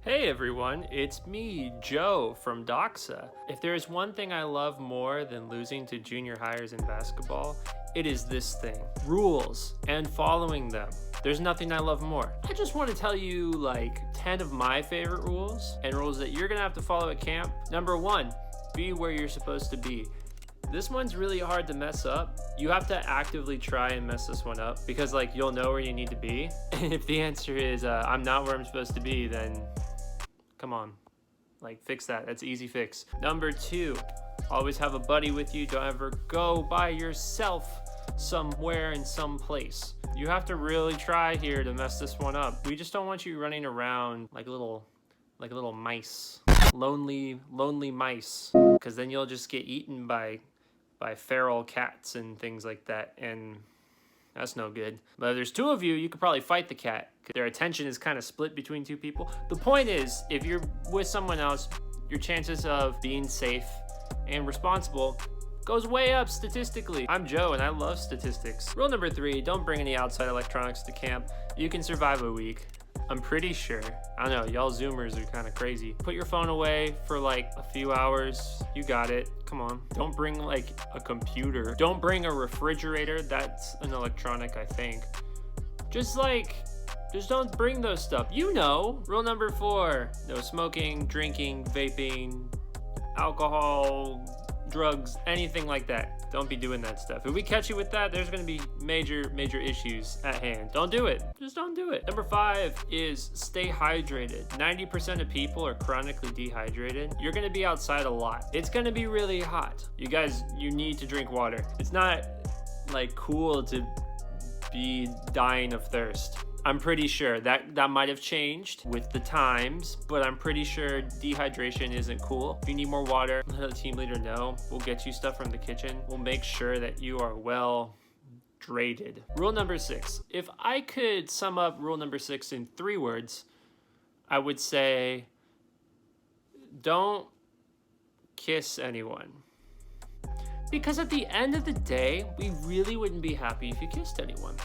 Hey everyone, it's me, Joe from Doxa. If there is one thing I love more than losing to junior hires in basketball, it is this thing: rules and following them. There's nothing I love more. I just want to tell you like 10 of my favorite rules and rules that you're gonna have to follow at camp. Number 1, be where you're supposed to be. This one's really hard to mess up. You have to actively try and mess this one up because like you'll know where you need to be. And if the answer is I'm not where I'm supposed to be, then come on, like fix that. That's easy fix. Number 2, always have a buddy with you. Don't ever go by yourself somewhere in some place. You have to really try here to mess this one up. We just don't want you running around like little mice, lonely mice, because then you'll just get eaten by feral cats and things like that, and that's no good. But if there's 2 of you, you could probably fight the cat. Their attention is kind of split between 2 people. The point is, if you're with someone else, your chances of being safe and responsible goes way up statistically. I'm Joe and I love statistics. Rule number 3, don't bring any outside electronics to camp. You can survive a week. I'm pretty sure. I don't know, y'all Zoomers are kind of crazy. Put your phone away for like a few hours. You got it. Come on. Don't bring like a computer. Don't bring a refrigerator. That's an electronic, I think. Just don't bring those stuff. You know. Rule number 4, no smoking, drinking, vaping, alcohol, drugs, anything like that. Don't be doing that stuff. If we catch you with that, there's going to be major issues at hand. Don't do it. Just don't do it. Number 5 is stay hydrated. 90% of people are chronically dehydrated. You're going to be outside a lot. It's going to be really hot. You guys, you need to drink water. It's not like cool to be dying of thirst. I'm pretty sure that might have changed with the times, but I'm pretty sure dehydration isn't cool. If you need more water, let the team leader know. We'll get you stuff from the kitchen. We'll make sure that you are well hydrated. Rule number 6. If I could sum up rule number 6 in 3 words, I would say, don't kiss anyone. Because at the end of the day, we really wouldn't be happy if you kissed anyone.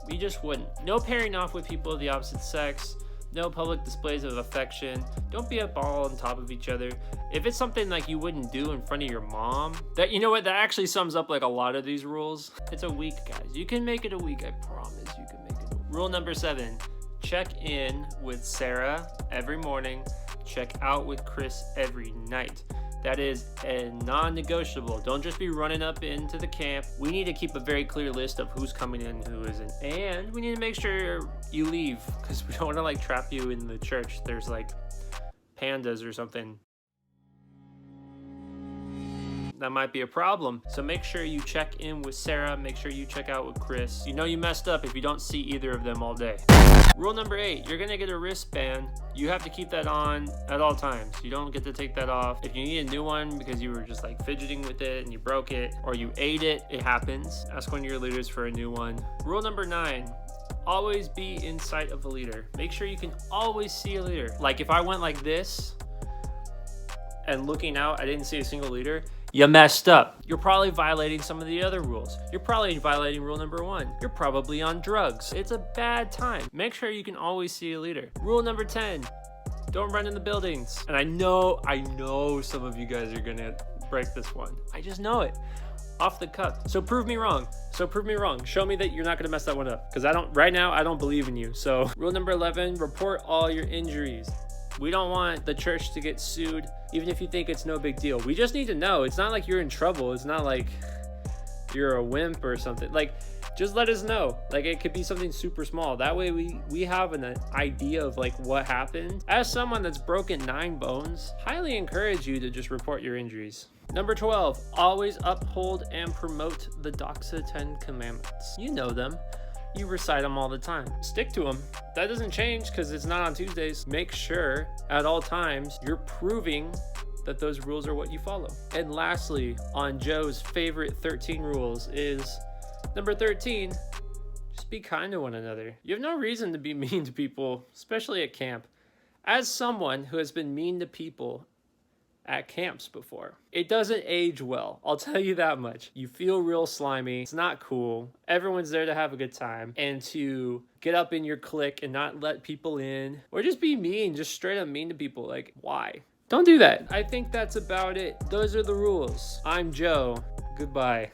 We just wouldn't. No pairing off with people of the opposite sex. No public displays of affection. Don't be up all on top of each other. If it's something like you wouldn't do in front of your mom, that, you know what, that actually sums up like a lot of these rules. It's a week, guys. You can make it a week. I promise you can make it a week. Rule number 7, check in with Sarah every morning. Check out with Chris every night. That is a non-negotiable. Don't just be running up into the camp. We need to keep a very clear list of who's coming in and who isn't. And we need to make sure you leave, because we don't want to like trap you in the church. There's like pandas or something. That might be a problem. So make sure you check in with Sarah. Make sure you check out with Chris. You know you messed up if you don't see either of them all day. Rule number 8, you're gonna get a wristband. You have to keep that on at all times. You don't get to take that off. If you need a new one because you were just like fidgeting with it and you broke it, or you ate it, it happens. Ask one of your leaders for a new one. Rule number 9, always be in sight of a leader. Make sure you can always see a leader. Like if I went like this and looking out, I didn't see a single leader, you messed up. You're probably violating some of the other rules. You're probably violating rule number 1. You're probably on drugs. It's a bad time. Make sure you can always see a leader. Rule number 10, don't run in the buildings. And I know some of you guys are gonna break this one. I just know it off the cuff. So prove me wrong. Show me that you're not gonna mess that one up. Because right now, I don't believe in you. So rule number 11, report all your injuries. We don't want the church to get sued, even if you think it's no big deal. We just need to know. It's not like you're in trouble. It's not like you're a wimp or something. Like, just let us know. Like, it could be something super small. That way we have an idea of like what happened. As someone that's broken 9 bones, highly encourage you to just report your injuries. Number 12, always uphold and promote the Doxa 10 commandments. You know them. You recite them all the time. Stick to them. That doesn't change because it's not on Tuesdays. Make sure at all times you're proving that those rules are what you follow. And lastly, on Joe's favorite 13 rules is number 13, just be kind to one another. You have no reason to be mean to people, especially at camp. As someone who has been mean to people at camps before. It doesn't age well, I'll tell you that much. You feel real slimy, it's not cool. Everyone's there to have a good time, and to get up in your clique and not let people in, or just be mean, just straight up mean to people, like, why? Don't do that. I think that's about it. Those are the rules. I'm Joe. Goodbye.